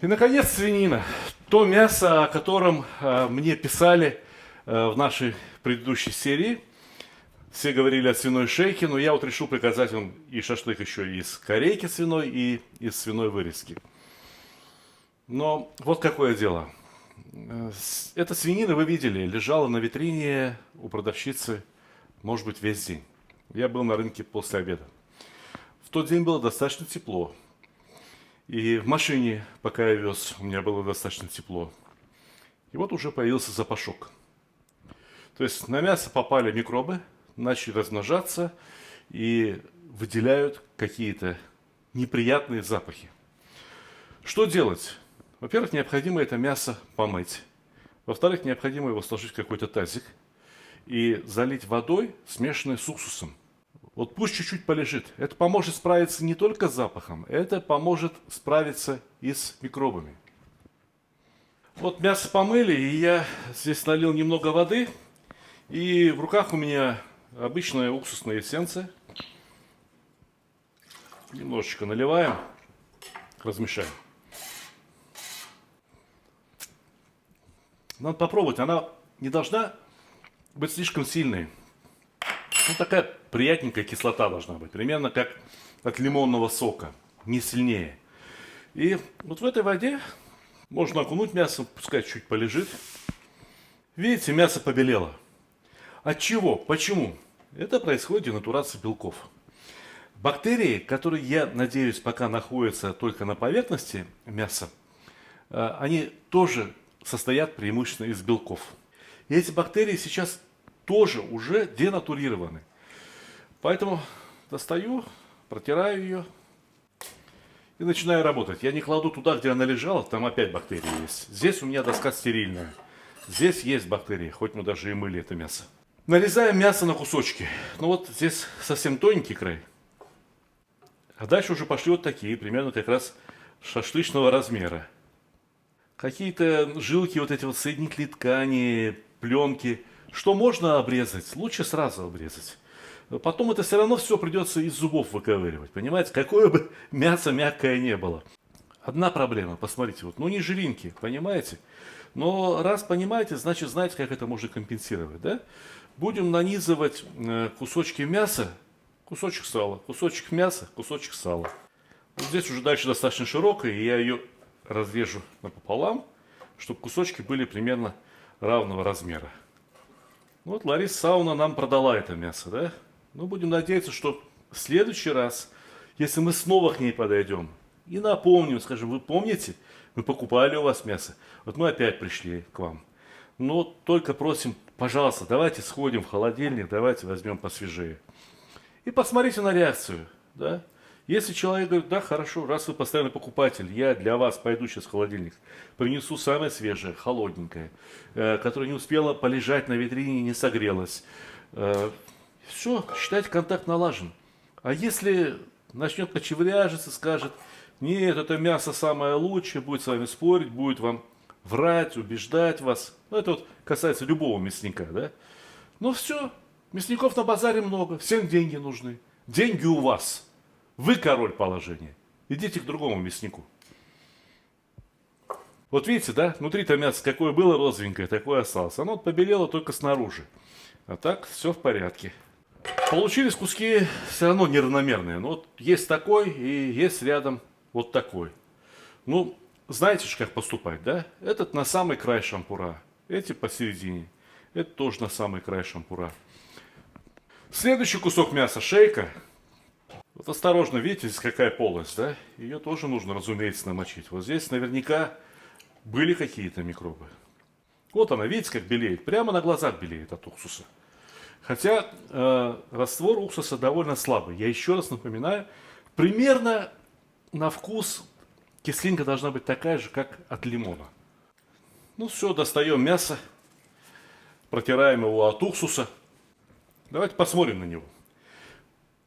И, наконец, свинина. То мясо, о котором мне писали в нашей предыдущей серии. Все говорили о свиной шейке, но я вот решил приказать вам и шашлык еще из корейки свиной, и из свиной вырезки. Но вот какое дело. Эта свинина, вы видели, лежала на витрине у продавщицы, может быть, весь день. Я был на рынке после обеда. В тот день было достаточно тепло. И в машине, пока я вез, у меня было достаточно тепло. И вот уже появился запашок. То есть на мясо попали микробы, начали размножаться и выделяют какие-то неприятные запахи. Что делать? Во-первых, необходимо это мясо помыть. Во-вторых, необходимо его сложить в какой-то тазик и залить водой, смешанной с уксусом. Вот пусть чуть-чуть полежит. Это поможет справиться не только с запахом, это поможет справиться и с микробами. Вот мясо помыли, и я здесь налил немного воды. И в руках у меня обычная уксусная эссенция. Немножечко наливаем, размешаем. Надо попробовать, она не должна быть слишком сильной. Ну, такая приятненькая кислота должна быть, примерно как от лимонного сока, не сильнее. И вот в этой воде можно окунуть мясо, пускай чуть полежит. Видите, мясо побелело. От чего? Почему? Это происходит денатурация белков. Бактерии, которые, я надеюсь, пока находятся только на поверхности мяса, они тоже состоят преимущественно из белков. И эти бактерии сейчас тоже уже денатурированы. Поэтому достаю, протираю ее и начинаю работать. Я не кладу туда, где она лежала, там опять бактерии есть. Здесь у меня доска стерильная. Здесь есть бактерии, хоть мы даже и мыли это мясо. Нарезаем мясо на кусочки. Ну вот здесь совсем тоненький край. А дальше уже пошли вот такие, примерно как раз шашлычного размера. Какие-то жилки, вот эти вот соединительные ткани, пленки. Что можно обрезать, лучше сразу обрезать. Потом это все равно все придется из зубов выковыривать. Понимаете, какое бы мясо мягкое не было. Одна проблема, посмотрите, вот, ну не жиринки, понимаете? Но раз понимаете, значит знаете, как это можно компенсировать, да? Будем нанизывать кусочки мяса, кусочек сала, кусочек мяса, кусочек сала. Вот здесь уже дальше достаточно широкая, и я ее разрежу напополам, чтобы кусочки были примерно равного размера. Вот Лариса Сауна нам продала это мясо, да? Ну, будем надеяться, что в следующий раз, если мы снова к ней подойдем и напомним, скажем, вы помните, мы покупали у вас мясо, вот мы опять пришли к вам. Но только просим, пожалуйста, давайте сходим в холодильник, давайте возьмем посвежее. И посмотрите на реакцию, да? Если человек говорит, да, хорошо, раз вы постоянный покупатель, я для вас пойду сейчас в холодильник, принесу самое свежее, холодненькое, которое не успело полежать на витрине и не согрелось. Все, считайте, контакт налажен. А если начнет кочевряжиться, скажет, нет, это мясо самое лучшее, будет с вами спорить, будет вам врать, убеждать вас. Ну, это вот касается любого мясника, да? Ну все, мясников на базаре много, всем деньги нужны. Деньги у вас. Вы король положения. Идите к другому мяснику. Вот видите, да, внутри-то мясо какое было розовенькое, такое осталось. Оно побелело только снаружи. А так все в порядке. Получились куски все равно неравномерные. Ну, вот есть такой и есть рядом вот такой. Ну, знаете же, как поступать, да? Этот на самый край шампура. Эти посередине. Это тоже на самый край шампура. Следующий кусок мяса, шейка. Вот осторожно, видите, здесь какая полость, да? Ее тоже нужно, разумеется, намочить. Вот здесь наверняка были какие-то микробы. Вот она, видите, как белеет. Прямо на глазах белеет от уксуса. Хотя раствор уксуса довольно слабый. Я еще раз напоминаю, примерно на вкус кислинка должна быть такая же, как от лимона. Ну все, достаем мясо, протираем его от уксуса. Давайте посмотрим на него.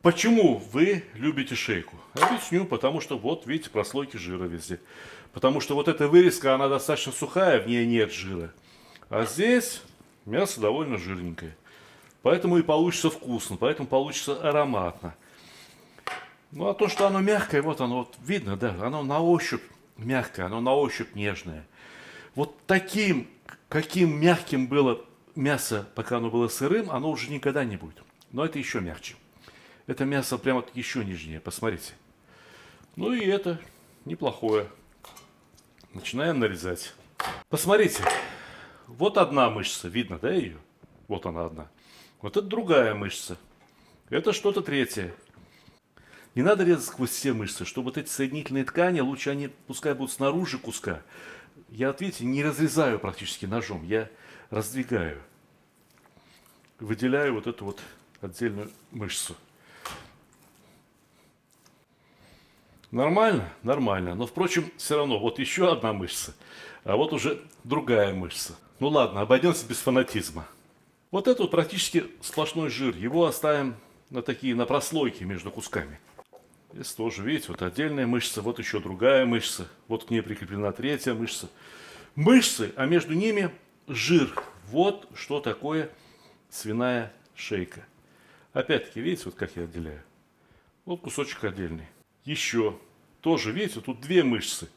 Почему вы любите шейку? Объясню, потому что вот видите прослойки жира везде. Потому что вот эта вырезка, она достаточно сухая, в ней нет жира. А здесь мясо довольно жирненькое. Поэтому и получится вкусно, поэтому получится ароматно. Ну а то, что оно мягкое, вот оно вот видно, да, оно на ощупь мягкое, оно на ощупь нежное. Вот таким, каким мягким было мясо, пока оно было сырым, оно уже никогда не будет. Но это еще мягче. Это мясо прямо еще нежнее, посмотрите. Ну и это неплохое. Начинаем нарезать. Посмотрите, вот одна мышца, видно, да, ее? Вот она одна. Вот это другая мышца. Это что-то третье. Не надо резать сквозь все мышцы, чтобы вот эти соединительные ткани, лучше они пускай будут снаружи куска. Я, вот видите, не разрезаю практически ножом, я раздвигаю. Выделяю вот эту вот отдельную мышцу. Нормально? Нормально. Но, впрочем, все равно, вот еще одна мышца, а вот уже другая мышца. Ну ладно, обойдемся без фанатизма. Вот это вот практически сплошной жир. Его оставим на прослойки между кусками. Здесь тоже, видите, вот отдельная мышца, вот еще другая мышца. Вот к ней прикреплена третья мышца. Мышцы, а между ними жир. Вот что такое свиная шейка. Опять-таки, видите, вот как я отделяю. Вот кусочек отдельный. Еще. Тоже, видите, тут две мышцы.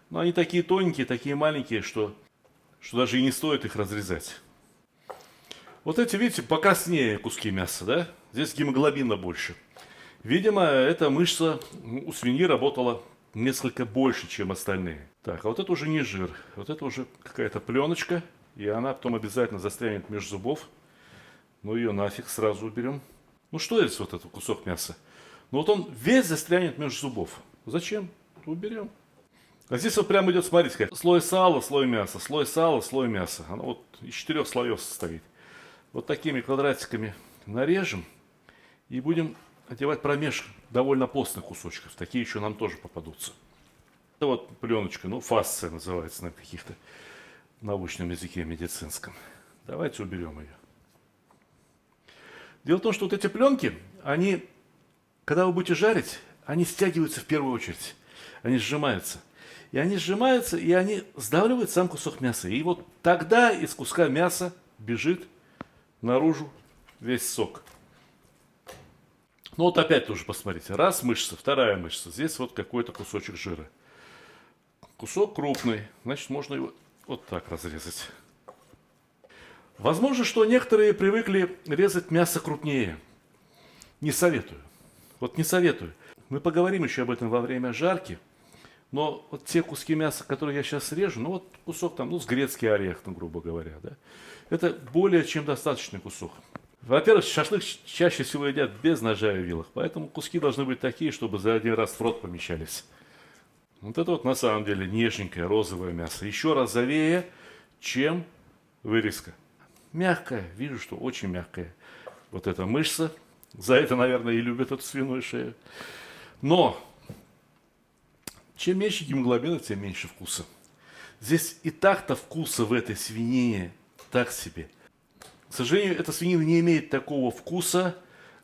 Но они такие тоненькие, такие маленькие, что даже и не стоит их разрезать. Вот эти, видите, покраснее куски мяса, да? Здесь гемоглобина больше. Видимо, эта мышца у свиньи работала несколько больше, чем остальные. Так, а вот это уже не жир. Вот это уже какая-то пленочка. И она потом обязательно застрянет между зубов. Ну ее нафиг сразу уберем. Ну что здесь вот этот кусок мяса? Ну вот он весь застрянет между зубов. Зачем? Уберем. А здесь вот прямо идет, смотрите, как слой сала, слой мяса, слой сала, слой мяса. Оно вот из 4 слоев состоит. Вот такими квадратиками нарежем и будем одевать промеж довольно постных кусочков. Такие еще нам тоже попадутся. Это вот пленочка, ну фасция называется на каких-то научном языке медицинском. Давайте уберем ее. Дело в том, что вот эти пленки, они, когда вы будете жарить, они стягиваются в первую очередь. Они сжимаются. И они сжимаются, и они сдавливают сам кусок мяса. И вот тогда из куска мяса бежит наружу весь сок. Ну вот опять тоже посмотрите. Раз мышца, вторая мышца. Здесь вот какой-то кусочек жира. Кусок крупный. Значит, можно его вот так разрезать. Возможно, что некоторые привыкли резать мясо крупнее. Не советую. Вот не советую. Мы поговорим еще об этом во время жарки. Но вот те куски мяса, которые я сейчас режу, ну вот кусок там, ну с грецкий орех, ну, грубо говоря, да, это более чем достаточный кусок. Во-первых, шашлык чаще всего едят без ножа и вилок, поэтому куски должны быть такие, чтобы за один раз в рот помещались. Вот это вот на самом деле нежненькое розовое мясо. Еще розовее, чем вырезка. Мягкая, вижу, что очень мягкая. Вот эта мышца. За это, наверное, и любят эту свиную шею. Но чем меньше гемоглобина, тем меньше вкуса. Здесь и так-то вкуса в этой свинине так себе. К сожалению, эта свинина не имеет такого вкуса,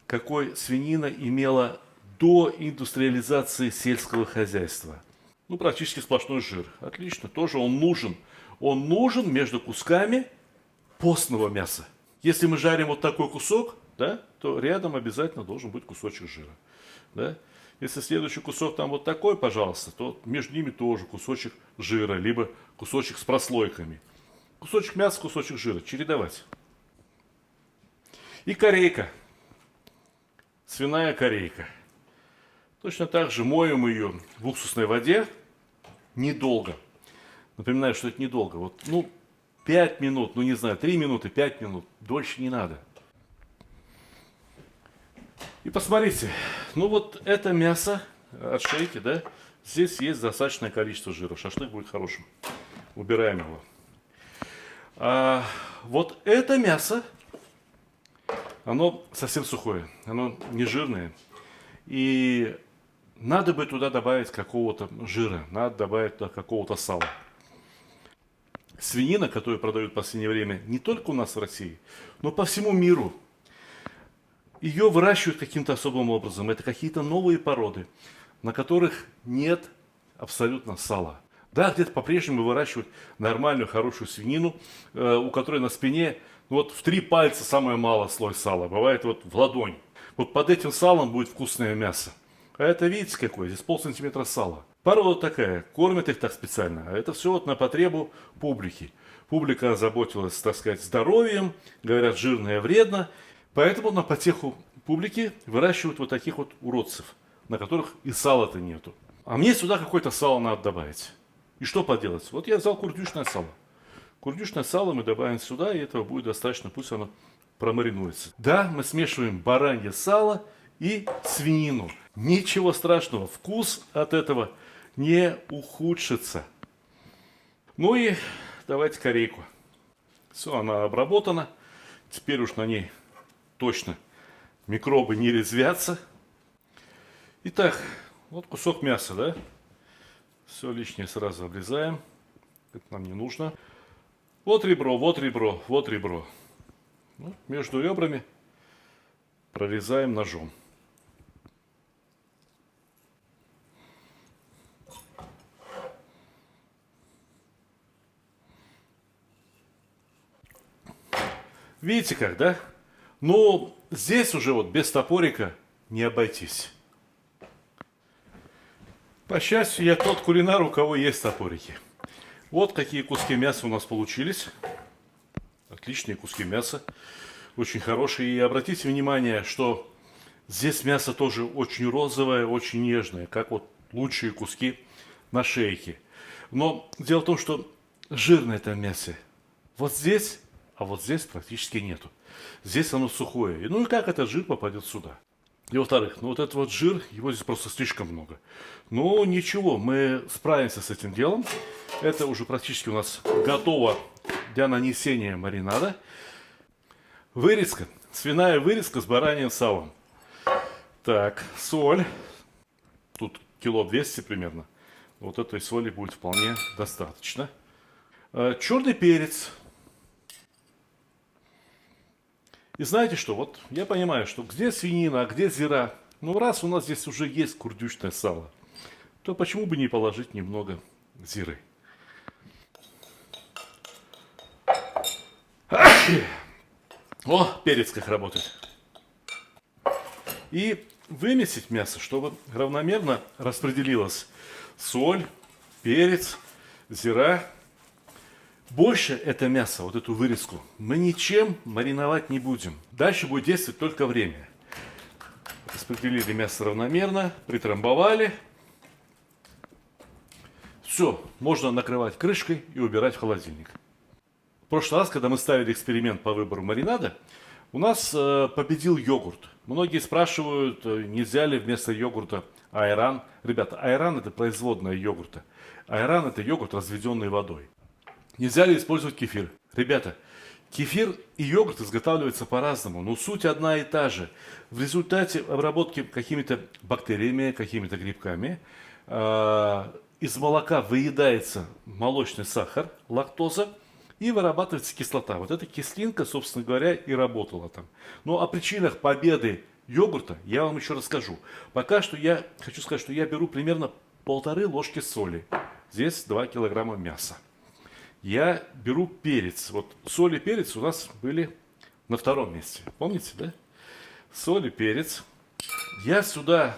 какой свинина имела до индустриализации сельского хозяйства. Ну, практически сплошной жир. Отлично, тоже он нужен. Он нужен между кусками постного мяса. Если мы жарим вот такой кусок, да, то рядом обязательно должен быть кусочек жира. Да? Если следующий кусок там вот такой, пожалуйста, то между ними тоже кусочек жира, либо кусочек с прослойками. Кусочек мяса, кусочек жира. Чередовать. И корейка. Свиная корейка. Точно так же моем ее в уксусной воде недолго. Напоминаю, что это недолго. Вот, 5 минут, 3 минуты, 5 минут. Дольше не надо. И посмотрите, вот это мясо от шейки, да, здесь есть достаточное количество жира. Шашлык будет хорошим. Убираем его. А вот это мясо, оно совсем сухое, оно не жирное. И надо бы туда добавить какого-то жира, надо добавить туда какого-то сала. Свинина, которую продают в последнее время не только у нас в России, но по всему миру, ее выращивают каким-то особым образом. Это какие-то новые породы, на которых нет абсолютно сала. Да, где-то по-прежнему выращивают нормальную, хорошую свинину, у которой на спине вот в 3 пальца самое мало слой сала. Бывает вот в ладонь. Вот под этим салом будет вкусное мясо. А это видите какое? Здесь полсантиметра сала. Порода такая, кормят их так специально. А это все вот на потребу публики. Публика озаботилась, так сказать, здоровьем, говорят, жирное вредно. Поэтому на потеху публики выращивают вот таких вот уродцев, на которых и сала-то нету. А мне сюда какое-то сало надо добавить. И что поделать? Вот я взял курдючное сало. Курдючное сало мы добавим сюда, и этого будет достаточно, пусть оно промаринуется. Да, мы смешиваем баранье сало и свинину. Ничего страшного, вкус от этого не ухудшится. Ну и давайте корейку. Все, она обработана. Теперь уж на ней точно микробы не резвятся. Итак, вот кусок мяса, да? Все лишнее сразу обрезаем. Это нам не нужно. Вот ребро, вот ребро, вот ребро. Ну, между ребрами прорезаем ножом. Видите как, да? Но здесь уже вот без топорика не обойтись. По счастью, я тот кулинар, у кого есть топорики. Вот какие куски мяса у нас получились. Отличные куски мяса. Очень хорошие. И обратите внимание, что здесь мясо тоже очень розовое, очень нежное, как вот лучшие куски на шейке. Но дело в том, что жирное это мясо вот здесь, а вот здесь практически нету. Здесь оно сухое. И ну и как этот жир попадет сюда? И во-вторых, ну вот этот вот жир, его здесь просто слишком много. Но ничего, мы справимся с этим делом. Это уже практически у нас готово для нанесения маринада. Вырезка, свиная вырезка с бараньим салом. Так, соль. Тут кило 200 примерно. Вот этой соли будет вполне достаточно. Черный перец. И знаете что, вот я понимаю, что где свинина, а где зира. Ну раз у нас здесь уже есть курдючное сало, то почему бы не положить немного зиры? О, перец как работает. И вымесить мясо, чтобы равномерно распределилась соль, перец, зира. Больше это мясо, вот эту вырезку, мы ничем мариновать не будем. Дальше будет действовать только время. Распределили мясо равномерно, притрамбовали. Все, можно накрывать крышкой и убирать в холодильник. В прошлый раз, когда мы ставили эксперимент по выбору маринада, у нас победил йогурт. Многие спрашивают, нельзя ли вместо йогурта айран. Ребята, айран это производная йогурта. Айран это йогурт, разведенный водой. Нельзя ли использовать кефир? Ребята, кефир и йогурт изготавливаются по-разному, но суть одна и та же. В результате обработки какими-то бактериями, какими-то грибками из молока выедается молочный сахар, лактоза, и вырабатывается кислота. Вот эта кислинка, собственно говоря, и работала там. Но о причинах победы йогурта я вам еще расскажу. Пока что я хочу сказать, что я беру примерно 1,5 ложки соли. Здесь 2 килограмма мяса. Я беру перец. Вот соль и перец у нас были на втором месте. Помните, да? Соль и перец. Я сюда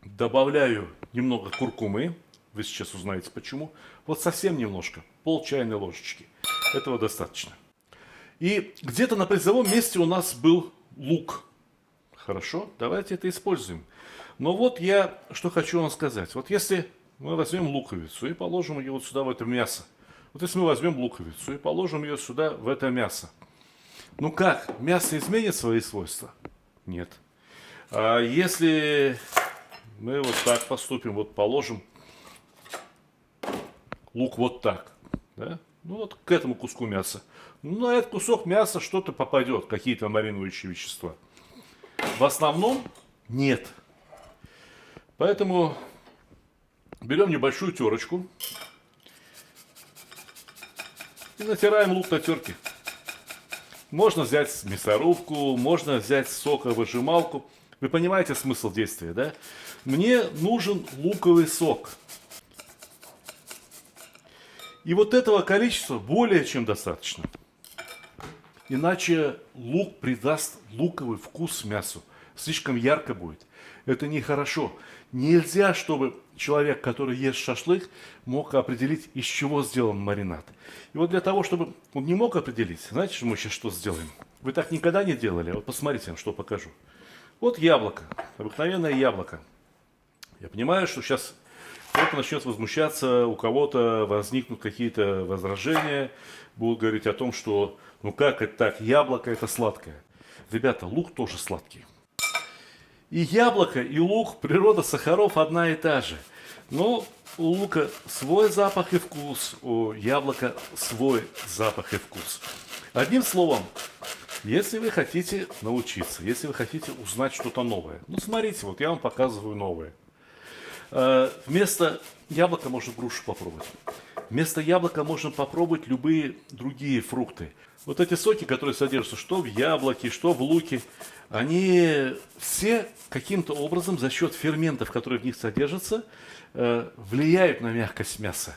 добавляю немного куркумы. Вы сейчас узнаете почему. Вот совсем немножко. Пол чайной ложечки. Этого достаточно. И где-то на призовом месте у нас был лук. Хорошо, давайте это используем. Но вот я что хочу вам сказать. Вот если мы возьмем луковицу и положим ее вот сюда в это мясо. Вот если мы возьмем луковицу и положим ее сюда, в это мясо. Ну как, мясо изменит свои свойства? Нет. А если мы вот так поступим, вот положим лук вот так, да? Ну вот к этому куску мяса. Ну, на этот кусок мяса что-то попадет, какие-то маринующие вещества. В основном нет. Поэтому берем небольшую терочку. И натираем лук на терке. Можно взять мясорубку, можно взять соковыжималку. Вы понимаете смысл действия, да? Мне нужен луковый сок. И вот этого количества более чем достаточно. Иначе лук придаст луковый вкус мясу. Слишком ярко будет. Это нехорошо. Нельзя, чтобы человек, который ест шашлык, мог определить, из чего сделан маринад. И вот для того, чтобы он не мог определить, знаете, мы сейчас что сделаем? Вы так никогда не делали? Вот посмотрите, что покажу. Вот яблоко, обыкновенное яблоко. Я понимаю, что сейчас кто-то начнет возмущаться, у кого-то возникнут какие-то возражения, будут говорить о том, что ну как это так, яблоко это сладкое. Ребята, лук тоже сладкий. И яблоко, и лук, природа сахаров одна и та же. Но у лука свой запах и вкус, у яблока свой запах и вкус. Одним словом, если вы хотите научиться, если вы хотите узнать что-то новое, ну смотрите, вот я вам показываю новое. Вместо яблока можно грушу попробовать. Вместо яблока можно попробовать любые другие фрукты. Вот эти соки, которые содержатся что в яблоке, что в луке, они все каким-то образом за счет ферментов, которые в них содержатся, влияют на мягкость мяса.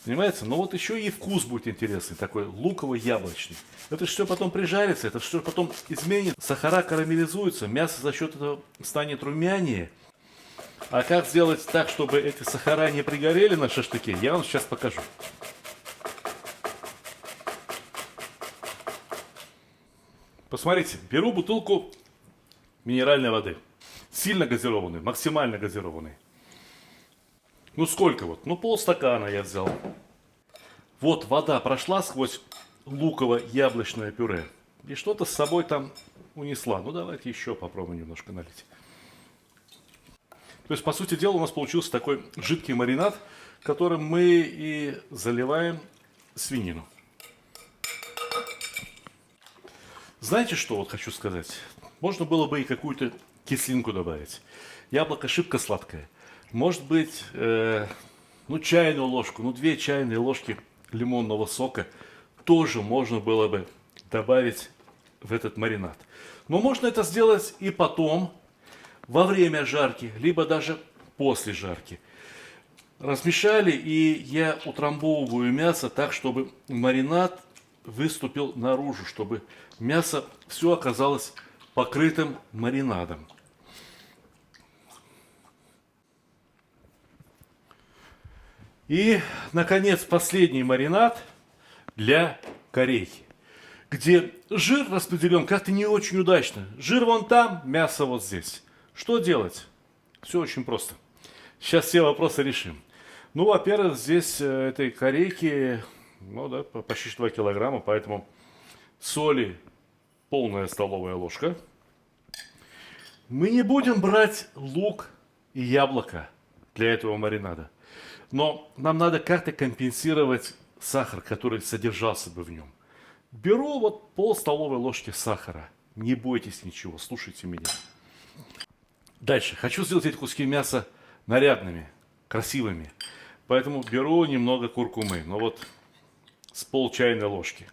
Понимаете? Но вот еще и вкус будет интересный, такой луково-яблочный. Это все потом прижарится, это все потом изменит. Сахара карамелизуются, мясо за счет этого станет румянее. А как сделать так, чтобы эти сахара не пригорели на шашлыке, я вам сейчас покажу. Посмотрите, беру бутылку минеральной воды. Сильно газированной, максимально газированной. Ну сколько вот? Ну полстакана я взял. Вот вода прошла сквозь луково-яблочное пюре. И что-то с собой там унесла. Ну давайте еще попробуем немножко налить. То есть, по сути дела, у нас получился такой жидкий маринад, которым мы и заливаем свинину. Знаете, что вот хочу сказать? Можно было бы и какую-то кислинку добавить. Яблоко шибко сладкое. Может быть, ну чайную ложку, ну 2 чайные ложки лимонного сока тоже можно было бы добавить в этот маринад. Но можно это сделать и потом, во время жарки, либо даже после жарки. Размешали, и я утрамбовываю мясо так, чтобы маринад выступил наружу, чтобы мясо все оказалось покрытым маринадом. И, наконец, последний маринад для корейки, где жир распределен как-то не очень удачно. Жир вон там, мясо вот здесь. Что делать? Все очень просто. Сейчас все вопросы решим. Ну, во-первых, здесь этой корейки, ну да, почти 2 килограмма, поэтому соли полная столовая ложка. Мы не будем брать лук и яблоко для этого маринада. Но нам надо как-то компенсировать сахар, который содержался бы в нем. Беру вот пол столовой ложки сахара. Не бойтесь ничего, слушайте меня. Дальше. Хочу сделать эти куски мяса нарядными, красивыми. Поэтому беру немного куркумы. Ну вот с пол чайной ложки.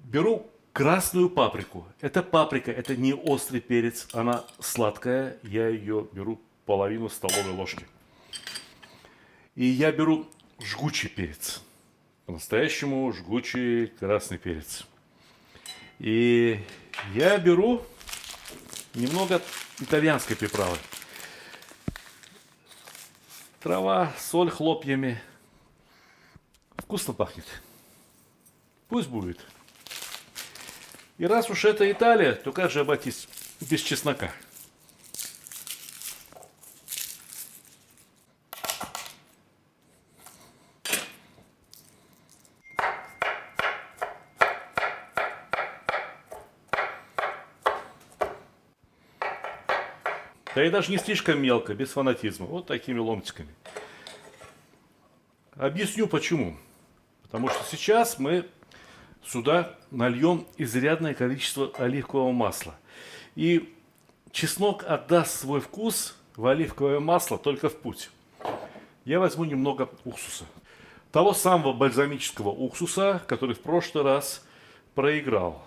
Беру красную паприку. Это паприка, это не острый перец. Она сладкая. Я ее беру половину столовой ложки. И я беру жгучий перец. По-настоящему жгучий красный перец. И я беру немного итальянской приправы. Трава, соль хлопьями. Вкусно пахнет. Пусть будет. И раз уж это Италия, то как же обойтись без чеснока? Да и даже не слишком мелко, без фанатизма. Вот такими ломтиками. Объясню почему. Потому что сейчас мы сюда нальем изрядное количество оливкового масла. И чеснок отдаст свой вкус в оливковое масло только в путь. Я возьму немного уксуса. Того самого бальзамического уксуса, который в прошлый раз проиграл.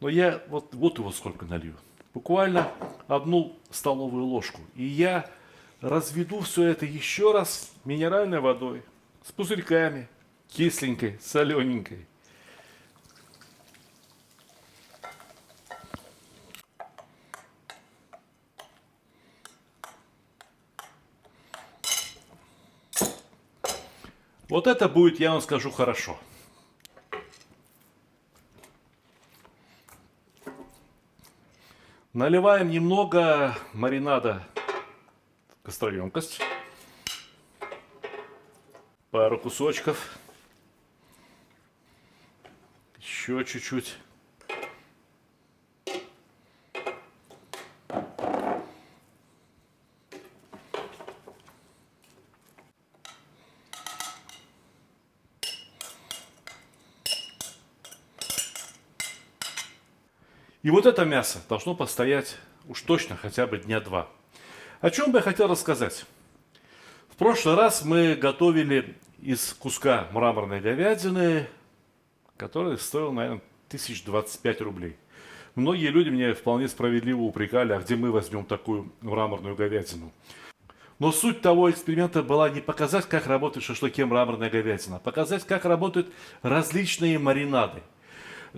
Но я вот его сколько налью. Буквально 1 столовую ложку. И я разведу все это еще раз минеральной водой. С пузырьками. Кисленькой, солененькой. Вот это будет, я вам скажу, хорошо. Наливаем немного маринада в гастроемкость. Пару кусочков. Еще чуть-чуть. И вот это мясо должно постоять уж точно хотя бы дня два. О чем бы я хотел рассказать. В прошлый раз мы готовили из куска мраморной говядины, который стоил, наверное, 1025 рублей. Многие люди меня вполне справедливо упрекали, а где мы возьмем такую мраморную говядину. Но суть того эксперимента была не показать, как работает в шашлыке мраморная говядина, а показать, как работают различные маринады.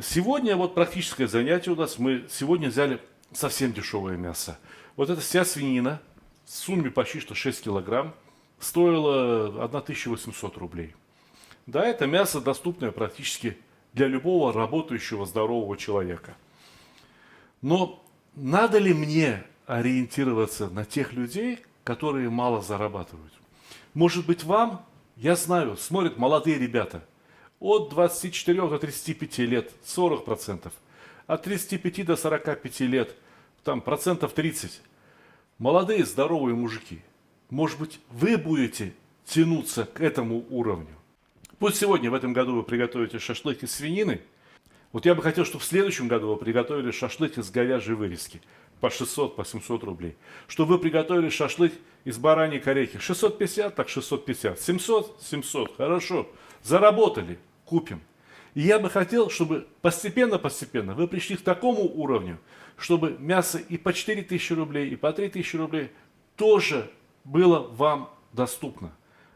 Сегодня вот практическое занятие у нас. Мы сегодня взяли совсем дешевое мясо. Вот эта вся свинина, в сумме почти что 6 килограмм, стоила 1800 рублей. Да, это мясо доступное практически для любого работающего здорового человека. Но надо ли мне ориентироваться на тех людей, которые мало зарабатывают? Может быть, вам, я знаю, смотрят молодые ребята, от 24 до 35 лет 40%, от 35 до 45 лет там процентов 30. Молодые здоровые мужики. Может быть, вы будете тянуться к этому уровню. Пусть сегодня в этом году вы приготовите шашлык из свинины. Вот я бы хотел, чтобы в следующем году вы приготовили шашлык из говяжьей вырезки по 600, по 700 рублей. Чтобы вы приготовили шашлык из бараньей корейки 650, так 650, 700, 700, хорошо, заработали, купим. И я бы хотел, чтобы постепенно вы пришли к такому уровню, чтобы мясо и по 4000 рублей, и по 3000 рублей тоже было вам доступно.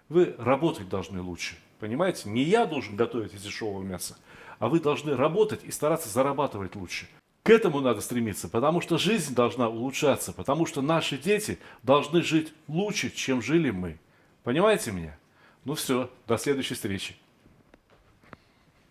Вы работать должны лучше. Понимаете? Не я должен готовить из дешевого мяса, а вы должны работать и стараться зарабатывать лучше. К этому надо стремиться, потому что жизнь должна улучшаться, потому что наши дети должны жить лучше, чем жили мы. Понимаете меня? Ну все, до следующей встречи.